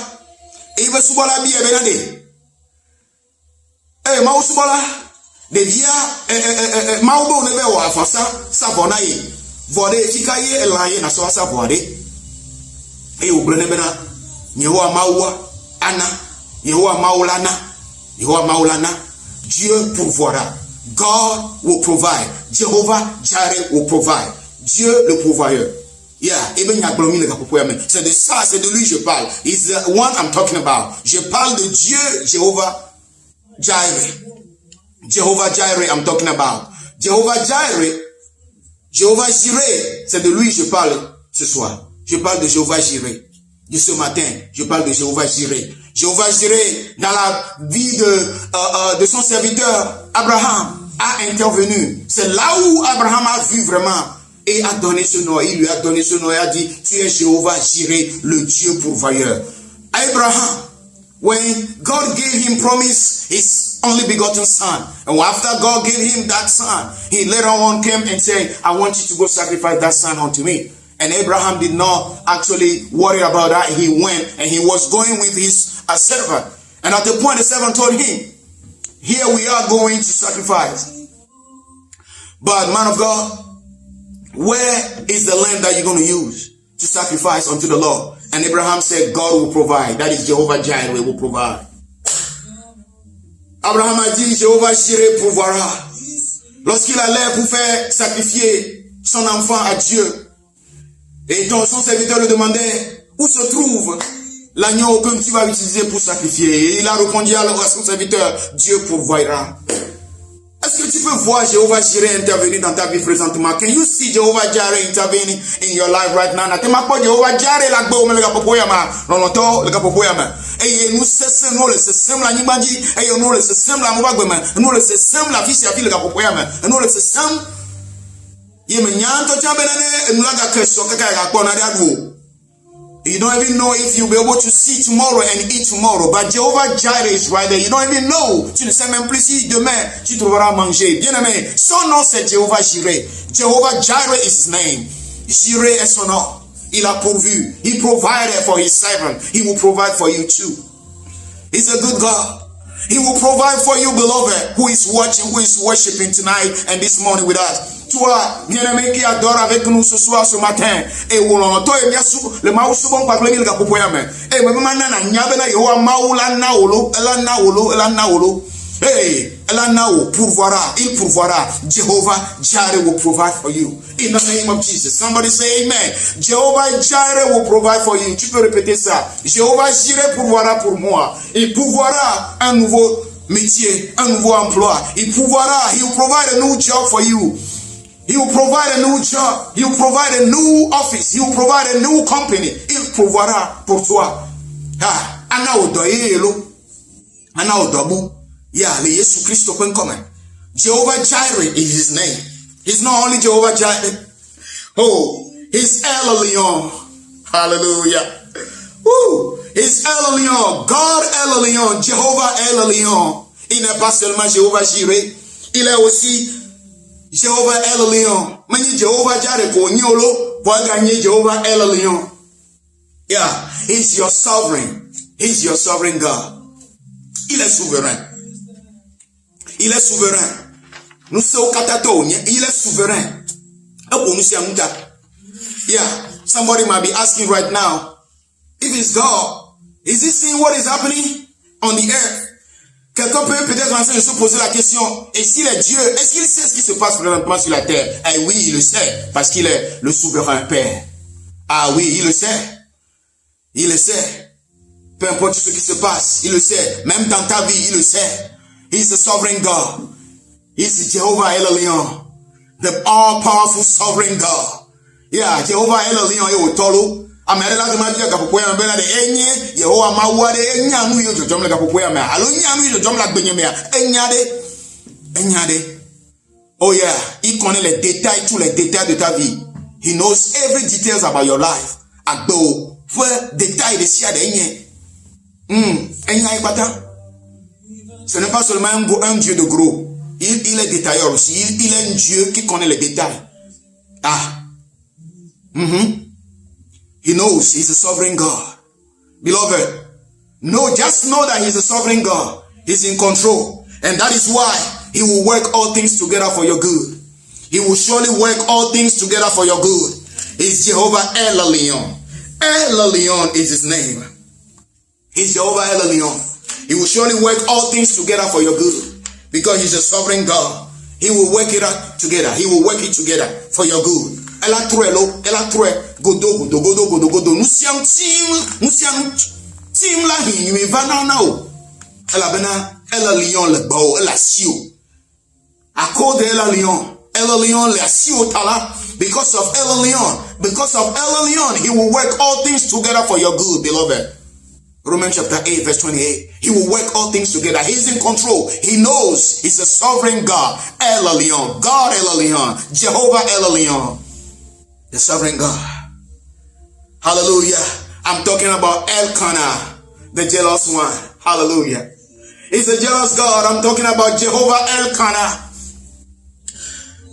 Et il va subola bi e benane. Mausubola de via maudo ne be wa fosa sabonaye. Vode fikaye elaye na so asabode. E o brene bena Yehowa mawa ana, Yehowa maulana, Yehowa maulana. Dieu pourvoira. God will provide. Jehovah Jireh will provide. Dieu le pourvoyeur. Yeah, c'est de ça, c'est de lui je parle. It's the one I'm talking about. Je parle de Dieu, Jehovah Jireh. Jehovah Jireh, I'm talking about. Jehovah Jireh, Jehovah Jireh, c'est de lui je parle ce soir. Je parle de Jehovah Jireh. De ce matin, je parle de Jehovah Jireh. Jehovah Jireh, dans la vie de son serviteur, Abraham, a intervenu. C'est là où Abraham a vu vraiment et a donné ce nom. Il lui a donné ce nom et a dit, tu es Jehovah Jireh, le Dieu pourvoyeur. Abraham, when God gave him promise his only begotten son, and after God gave him that son, he later on came and said, I want you to go sacrifice that son unto me. And Abraham did not actually worry about that. He went and he was going with his servant. And at the point the servant told him, here we are going to sacrifice. But man of God, where is the land that you're going to use to sacrifice unto the Lord? And Abraham said, God will provide. That is Jehovah Jireh will provide. Abraham a dit, Jehovah Jireh pourvoira. Lorsqu'il allait pour faire sacrifier son enfant à Dieu, et son serviteur le demandait, où se trouve l'agneau que tu vas utiliser pour sacrifier? Et il a répondu à son serviteur, Dieu pourvoira. Est-ce que tu peux voir Jehovah Jireh intervenir dans ta vie présentement? Can you see Jehovah Jireh intervening in your life right now? Jehovah Jireh la gbe le kapopoyama, loloto le kapopoyama. Et nous cessons nous le cessons la nyimbaji, et nous le cessons la mobagwema, nous le cessons la fils ya le kapopoyama, nous le cessons. You don't even know if you'll be able to see tomorrow and eat tomorrow. But Jehovah Jireh is right there. You don't even know. Tu ne sais même plus si demain tu trouveras à manger. Bien aimé, son nom c'est Jehovah Jireh. Jehovah Jireh is his name. Jireh est son nom. Il a pourvu. He provided for his servant. He will provide for you too. He's a good God. He will provide for you, beloved, who is watching, who is worshiping tonight and this morning with us. Toi, bien-aimé qui adore avec nous ce soir, ce matin, et où l'on toi et bien sûr, le maou souvent par le mille capopoyame. Et même maintenant, nyabena yoa maoula naolo, ela naolo. Hey, ela nao pourvoira, il pourvoira. Jehovah Jireh will provide for you. In the name of Jesus. Somebody say amen. Jehovah Jireh will provide for you. Tu peux répéter ça. Jehovah Jireh pourvoira pour moi. Il pourvoira un nouveau métier, un nouveau emploi. Il pourvoira, he will provide a new job for you. He will provide a new job. He will provide a new office. He will provide a new company. Il pourvoira pour toi. Ah, ana odoyelo. Ana odobu. Yeah, le Yesu Christo pen come. Jehovah Jireh is his name. He's not only Jehovah Jireh. Oh, he's El Elyon. Hallelujah. Woo. He's El Elyon. God El Elyon. Jehovah El Elyon. Il n'est pas seulement Jehovah Jireh. Il est aussi Jehovah El Elyon. Mani Jehovah Jireh ko nyolo, bo gagner Jehovah El Elyon. Yeah, he's your sovereign. He's your sovereign God. Il est souverain. Il est souverain. Nous sommes katato, il est souverain. Yeah, somebody might be asking right now, if it's God, is he seeing what is happening on the earth? Quelqu'un peut peut-être en train de se poser la question, et s'il est Dieu, est-ce qu'il sait ce qui se passe présentement sur la terre? Eh oui, il le sait, parce qu'il est le souverain Père. Ah oui, il le sait. Il le sait. Peu importe ce qui se passe, il le sait. Même dans ta vie, il le sait. He's the sovereign God. He's Jehovah El Elyon. The all-powerful sovereign God. Yeah, Jehovah Elohim ye tolo. Amere la ma dia kapopo ya mbela de enye Yehovah ma wade enya nu yo jom la kapopo ya me. Alo nya nu yo jom la gbenye me enya de. Oh yeah, il connaît les détails, tous les détails de ta vie. He knows every details about your life. Agbo, fue détail de sia de enye. Enya ipata. Ce n'est pas seulement un Dieu de gros. Il est détailleur aussi. Il est un Dieu qui connaît les détails. He knows he's a sovereign God. Beloved, just know that he's a sovereign God. He's in control. And that is why he will work all things together for your good. He will surely work all things together for your good. He's Jehovah El Elyon. El Elyon is his name. He's Jehovah El Elyon. He will surely work all things together for your good. Because he's a sovereign God. He will work it out together. He will work it together for your good. Ela true, godo. Nusiam tim la hin you va now. Ela bena, ela lion le bao, ela sio. Accord ela lion le sio tala. Because of El Elyon, he will work all things together for your good, beloved. Romans chapter 8 verse 28. He will work all things together. He's in control. He knows he's a sovereign God. El Elyon. God El Elyon. Jehovah El Elyon. The sovereign God. Hallelujah. I'm talking about Elkanah, the jealous one. Hallelujah. He's a jealous God. I'm talking about Jehovah Elkanah.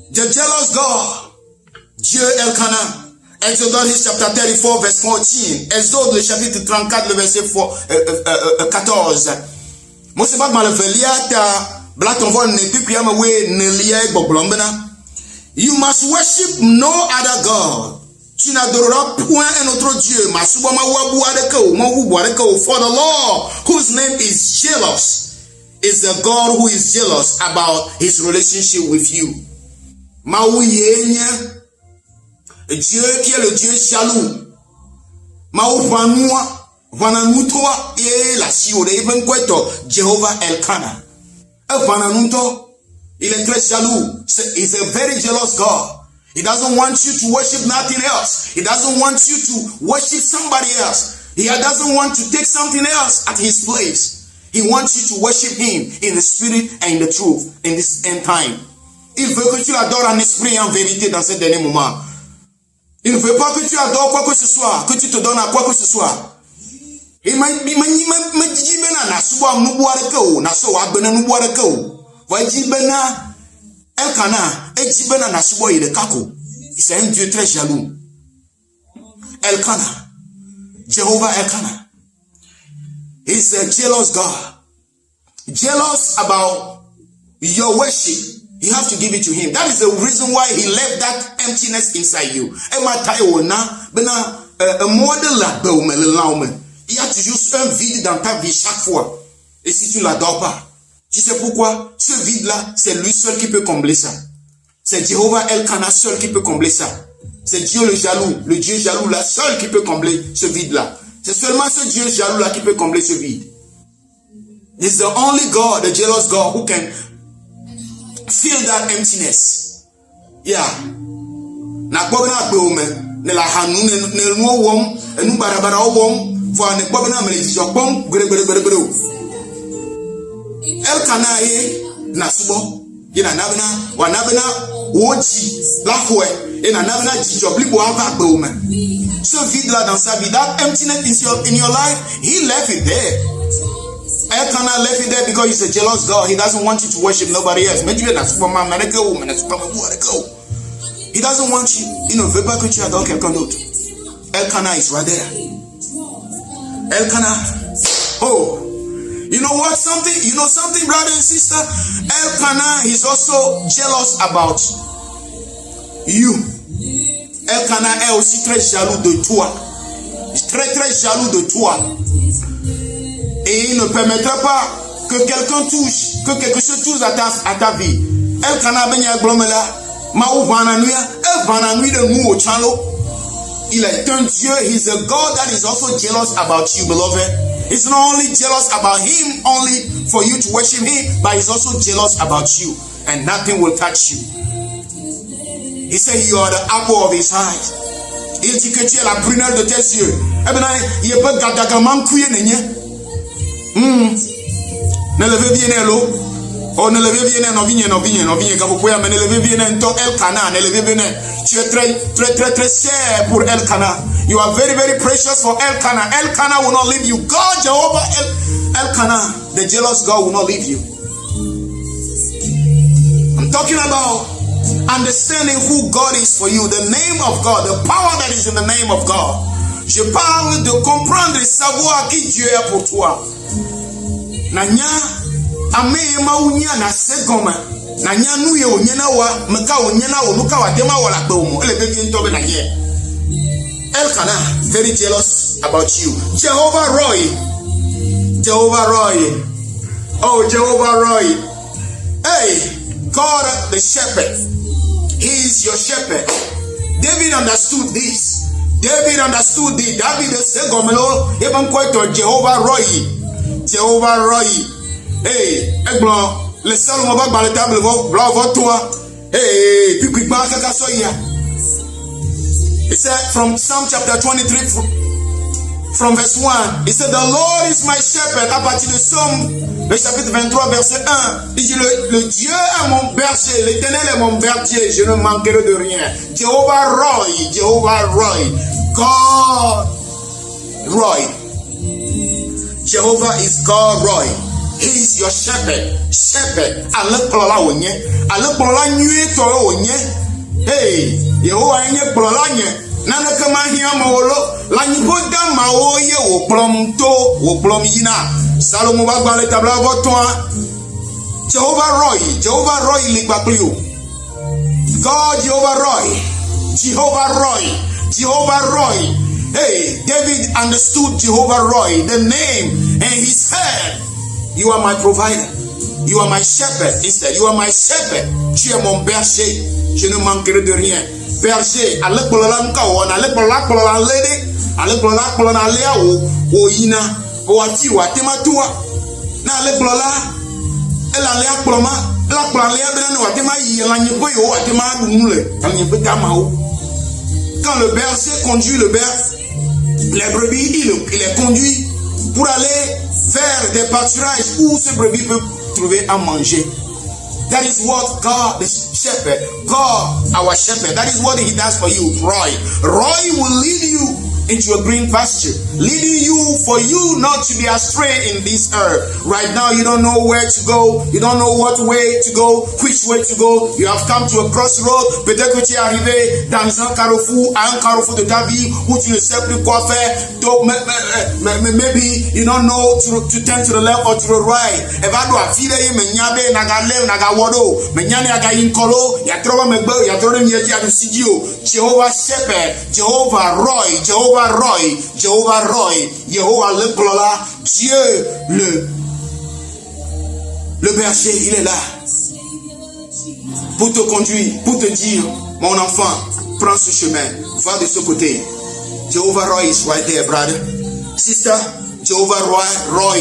The jealous God. Dieu Elkanah. Exodus chapter 34 verse 14. Exode le chapitre 34 le verset 14. Mose bak malevelia ta blaton vol ne pipiama we ne lia gbogblombena. You must worship no other God. Tu n'adoreras point un autre Dieu. For the Lord, whose name is jealous, is the God who is jealous about his relationship with you. Dieu qui est le Dieu jaloux. Vananutoa la siode even kweto Jehovah Elkanah. Vananuto, il est très jaloux. He's a very jealous God. He doesn't want you to worship nothing else. He doesn't want you to worship somebody else. He doesn't want to take something else at his place. He wants you to worship him in the spirit and in the truth in this end time. Il veut que tu l'adores en esprit et en vérité dans ce dernier moment. Il ne veut pas que tu adores quoi que ce soit, que tu te donnes à quoi que ce soit. Il m'a dit, c'est un Dieu très jaloux. Elkanah, Jehovah Elkanah, is a jealous God. Jealous about your worship. You have to give it to him. That is the reason why he left that emptiness inside you. Il y a toujours un vide dans ta vie chaque fois. Et si tu ne l'adores pas, tu sais pourquoi? Ce vide-là, c'est lui seul qui peut combler ça. C'est Jehovah Elkanah seul qui peut combler ça. C'est Dieu le Dieu jaloux là seul qui peut combler ce vide-là. C'est seulement ce Dieu jaloux là qui peut combler ce vide. It's the only God, the jealous God, who can fill that emptiness. Yeah. Na gbogna gbe o me ne la hanu ne nuo wom enu barabara wom for ne gbogna me ti jopon gberegberegberegbe o. Elkanah ye na subo ye na nabena wa nabena woji lafwe e na nabena jijoblibo ava gbe o me. So vide là dans sa vie, that emptiness in your life, he left it there. Elkanah left it there because he's a jealous God. He doesn't want you to worship nobody else. He doesn't want you. Elkanah is right there. Elkanah. Oh, you know what? Something, brother and sister. Elkanah is also jealous about you. Elkanah est aussi très jaloux de toi. Très très jaloux de toi. Et il ne permettra pas que quelqu'un touche, que quelque chose touche à ta vie. Elkanah benya glomela, ma uvananuya, elvananui de nous au chalo. Il est un Dieu, he's a God that is also jealous about you, beloved. He's not only jealous about him, only for you to worship him, but he's also jealous about you, and nothing will touch you. He said you are the apple of his eyes. Il dit que tu es la prunelle de tes yeux. Eh bien, il peut gadagaman couiller nenye. Ne levez bien l'eau. Oh, ne levez bien non vigne gabopoya, mais ne levez bien to Elkanah, ne levez bien. Tu es très cher pour Elkanah. You are very, very precious for Elkanah. Elkanah will not leave you. God, Jehovah, Elkanah, the jealous God will not leave you. I'm talking about understanding who God is for you, the name of God, the power that is in the name of God. Je parle de comprendre et savoir qui Dieu est pour toi. Nanya ame maunya na segoma. Nanya nuye onyena wa meka onyena wo nuka wa tema wala pe omo. Ele bebi ntobe na ye. Elkanah very jealous about you. Jehovah Roy. Oh, Jehovah Roy. Hey, God the shepherd. He is your shepherd. David understood this. David said, "Gomelo, even quite to Jehovah Roy. Hey, Eglon, le salon va par la table, va toi. Hey, puis quick back à soya." He said from Psalm chapter 23, from verse 1, he said, "The Lord is my shepherd." À partir de Psalm, le chapitre 23, verset 1, il dit, le Dieu est mon berger, l'Éternel est mon berger, je ne manquerai de rien. Jehovah Roy, God Roy. Jehovah is God Roy. He is your shepherd. Alekplola onye. Alekplola nyue toro onye. Hey, Yehovah enye kplola nye. Nana kama hiya mawolo. La nyiboda maoye wo plom yina. Salomo bagba le tabla votoa. Jehovah Roy ligbaklio. God Jehovah Roy. Hey, David understood Jehovah Roy, the name, and he said, "You are my provider. You are my shepherd." Instead, you are my shepherd. Tu es mon berger. Je ne manquerai de rien. Berger, alekpolola nkawo, alekpolola lede, alekpolola lea o yina, o ati wa tematua. Na alekpolola ela lea kploma, ela kplola lea bena wa tema yi la nyipo yo wa tema dunule, la nyipo tamao. Quand le berger conduit les brebis, il les conduit pour aller vers des pâturages où ces brebis peuvent trouver à manger. That is what God, the shepherd, God, our shepherd, that is what he does for you, Roy. Roy will lead you into a green pasture, leading you for you not to be astray in this earth. Right now, you don't know where to go. You don't know what way to go, which way to go. You have come to a crossroad. Peut-être que tu es arrivé dans un carrefour de ta vie où tu ne sais plus quoi faire. Maybe you don't know to turn to the left or to the right. Evado afile menyabe nagale nagawodo menyane agayinkolo ya trova megbe ya trova mieji adu sidio. Jehovah shepherd, Jehovah Roy, Jehovah le glola, Dieu le berger, il est là pour te conduire, pour te dire, mon enfant, prends ce chemin, va de ce côté. Jehovah Roy is right there, brother. Sister, Jehovah Roy.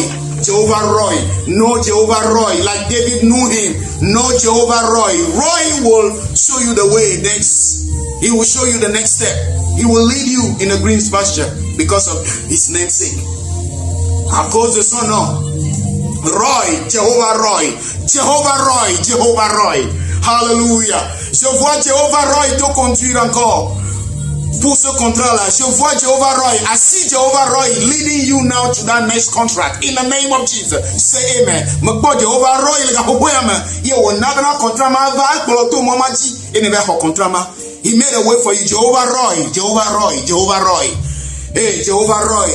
No Jehovah Roy, like David knew him. No Jehovah Roy. Roy will show you the way next. He will show you the next step. He will lead you in a green pasture because of his namesake. À cause de son nom. Roy, Jehovah Roy. Hallelujah. Je vois Jehovah Roy te conduire encore. Pour ce contrat-là, je vois Jehovah Roy. I see Jehovah Roy leading you now to that next contract. In the name of Jesus. Say amen. Mekbo Jehovah Roy le gapoboya ma. Ye wo nabena contrat ma va kpoloto momaji. Ene be ho contrat ma. He made a way for you. Jehovah Roy. Hey, Jehovah Roy.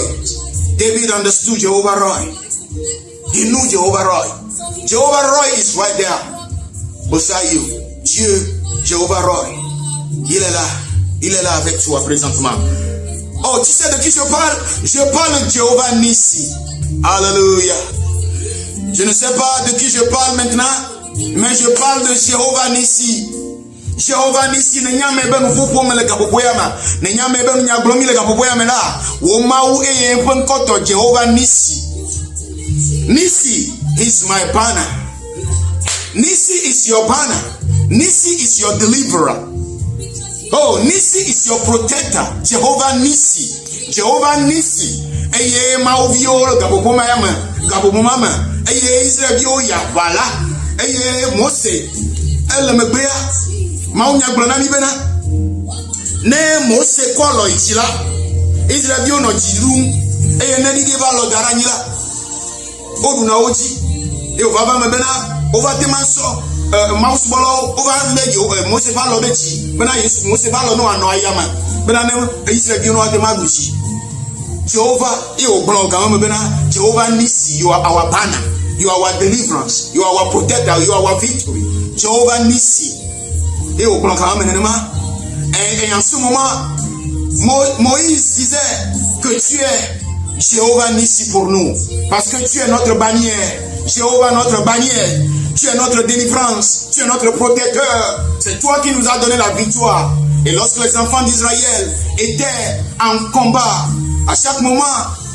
David understood Jehovah Roy. He knew Jehovah Roy. Jehovah Roy is right there beside you. Dieu, Jehovah Roy. Il est là avec toi présentement. Oh, tu sais de qui je parle? Je parle de Jehovah Nissi. Alléluia. Je ne sais pas de qui je parle maintenant, mais je parle de Jehovah Nissi. Jehovah Nissi ne nyame be no fufu me le gapopoyama. Ne nyame be no nyaglomi le gapopoyama la. Wo mawu eye pen koto Jehovah Nissi. Nissi is my banner. Nissi is your banner. Nissi is your deliverer. Oh, Nisi is your protector. Jehovah Nisi. Jehovah Nisi. Eye mauvio gaboboma yama. Gaboboma. Eye Israel ya bala. Eye Mose. Elle me bea. Maunya gblonami bena. Ne Mose kwalo ichila. Israel no jirum. Eye nedi deba lo daranyila. Odu na oji. E baba me bena. Over the manso. Mouse bolo over medio Mose balo bechi. Bena Yesu Mose balo no ano ayama. Bena ne Israel no ade maguchi. Jehovah, you Jehovah Nisi, you are our banner, you are our deliverance, you are our protector, you are our victory. Jehovah Nisi, you and en ce moment, Moïse disait que tu es Jehovah Nisi pour nous, parce que tu es notre bannière, Jehovah notre bannière, tu es notre délivrance, tu es notre protecteur, c'est toi qui nous as donné la victoire. Et lorsque les enfants d'Israël étaient en combat, à chaque moment,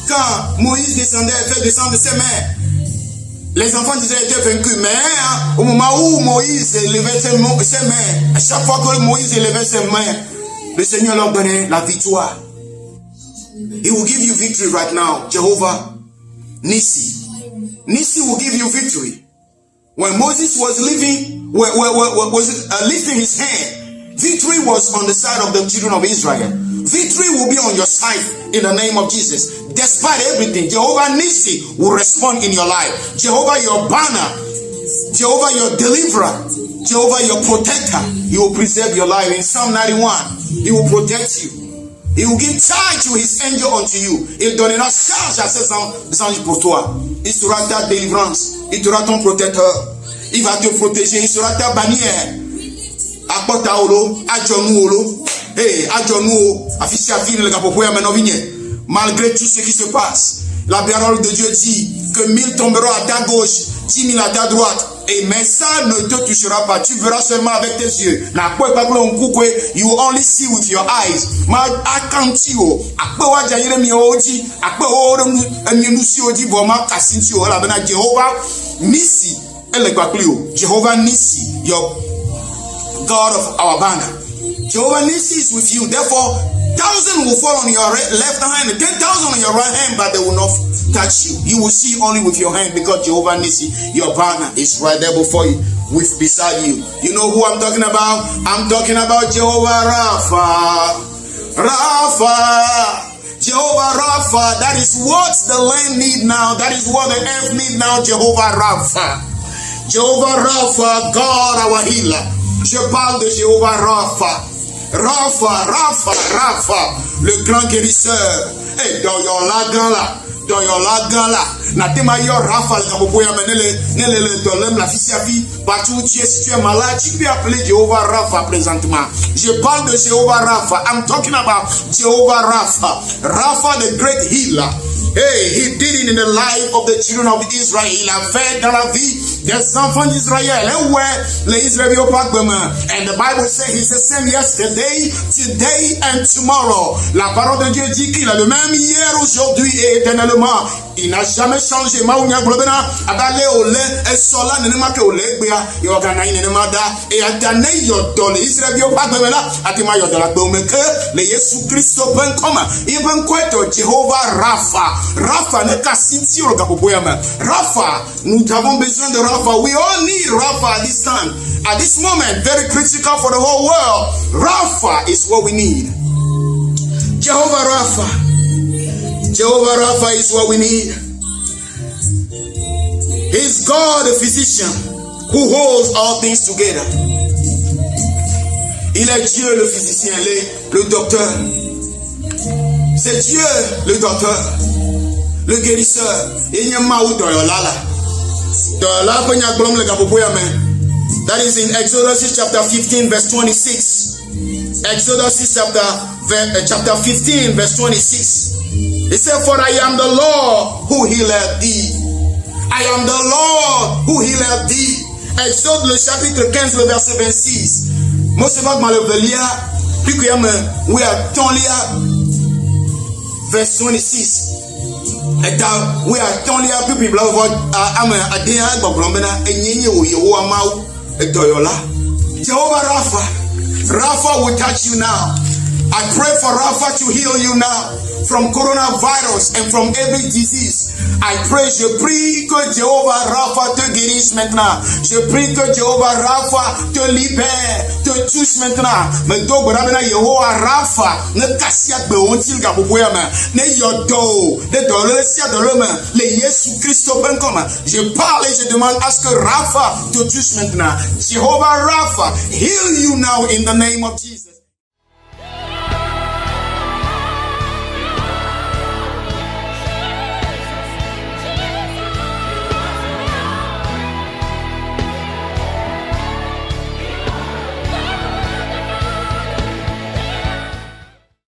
quand Moïse descendait, fait descendre ses mains, les enfants d'Israël étaient vaincus. Mais au moment où Moïse élevait ses mains, à chaque fois que Moïse élevait ses mains, le Seigneur leur donnait la victoire. He will give you victory right now. Jehovah Nisi. Nisi will give you victory. When Moses was lifting his hand, victory was on the side of the children of Israel. Victory will be on your side in the name of Jesus. Despite everything, Jehovah Nisi will respond in your life. Jehovah your banner, Jehovah your deliverer, Jehovah your protector. He will preserve your life. In Psalm 91, He will protect you. He will give charge to His angel unto you. Il donnera charge à ses anges pour toi. Il sera ta délivrance. Il sera ton protecteur. Il va te protéger. Il sera ta bannière. Akpota olo, adjonou olo, adjonou, affiché à ville, le capopoya menovigné. Malgré tout ce qui se passe, la parole de Dieu dit que 1000 tomberont à ta gauche, 10 000 à ta droite. Mais ça ne te touchera pas. Tu verras seulement avec tes yeux. You will only see with your eyes. Jehovah Nisi, Jehovah Nisi, your God of our banner. Jehovah Nisi is with you. Therefore, 1,000 will fall on your left hand and 10,000 on your right hand, but they will not touch you. You will see only with your hand, because Jehovah Nisi, your banner, is right there before you, beside you. You know who I'm talking about? I'm talking about Jehovah Rapha. Jehovah Rapha. That is what the land need now. That is what the earth need now. Jehovah Rapha. Jehovah Rapha, God our healer. Je parle de Jehovah Rapha. Rapha, le grand guérisseur. Et dans your lagala, Natema yo Rapha, le kaboboya menele dolem la fisiafi. Partout tu es, si tu es malade, tu peux appeler Jehovah Rapha présentement. Je parle de Jehovah Rapha. I'm talking about Jehovah Rapha. Rapha, the great healer. Hey, He did it in the life of the children of Israel. Il a fait dans la vie des enfants d'Israël. And the Bible says He's the same yesterday, today, and tomorrow. La parole de Dieu dit qu'il est le même hier, aujourd'hui et éternellement. Il n'a jamais changé. Maunya globena adale ole esola nenema ke ole gbea yogana nenema da e adane yodole Israel yo pagbemela atima yodola pe omeke le Yesu Kristo ben koma even kweto Jehovah Rapha ne kasinti ro gaboboyama Rapha, nous avons besoin de Rapha. We all need Rapha at this time, at this moment, very critical for the whole world. Rapha is what we need. Jehovah Rapha is what we need. He's God, a physician, who holds all things together. Il est Dieu, le physicien, le docteur. C'est Dieu, le docteur, le guérisseur. That is in Exodus chapter 15, verse 26. Exodus chapter 15, verse 26. He said, for I am the Lord who healeth thee. I am the Lord who healeth thee. Exode le chapitre 15, le verset 26. Mose va malevelia, puis que we are tonlia, verse 26. We are tonlia, puis people over Adea Boblomena, and Yenye Yehoamau, Doyola. Jehovah Rapha. Rapha will touch you now. I pray for Rapha to heal you now from coronavirus and from every disease. I pray, je prie que Jéhovah Rapha te guérisse maintenant. Je prie que Jéhovah Rapha te libère, te touche maintenant. Mais donc, Jéhovah Rapha ne cassiate be ontil ga boboyama ne yodo de dolore sia dolome le Jésus Christ ben comme je parle et je demande à ce que Rapha te touche maintenant. Jéhovah Rapha, heal you now in the name of Jesus.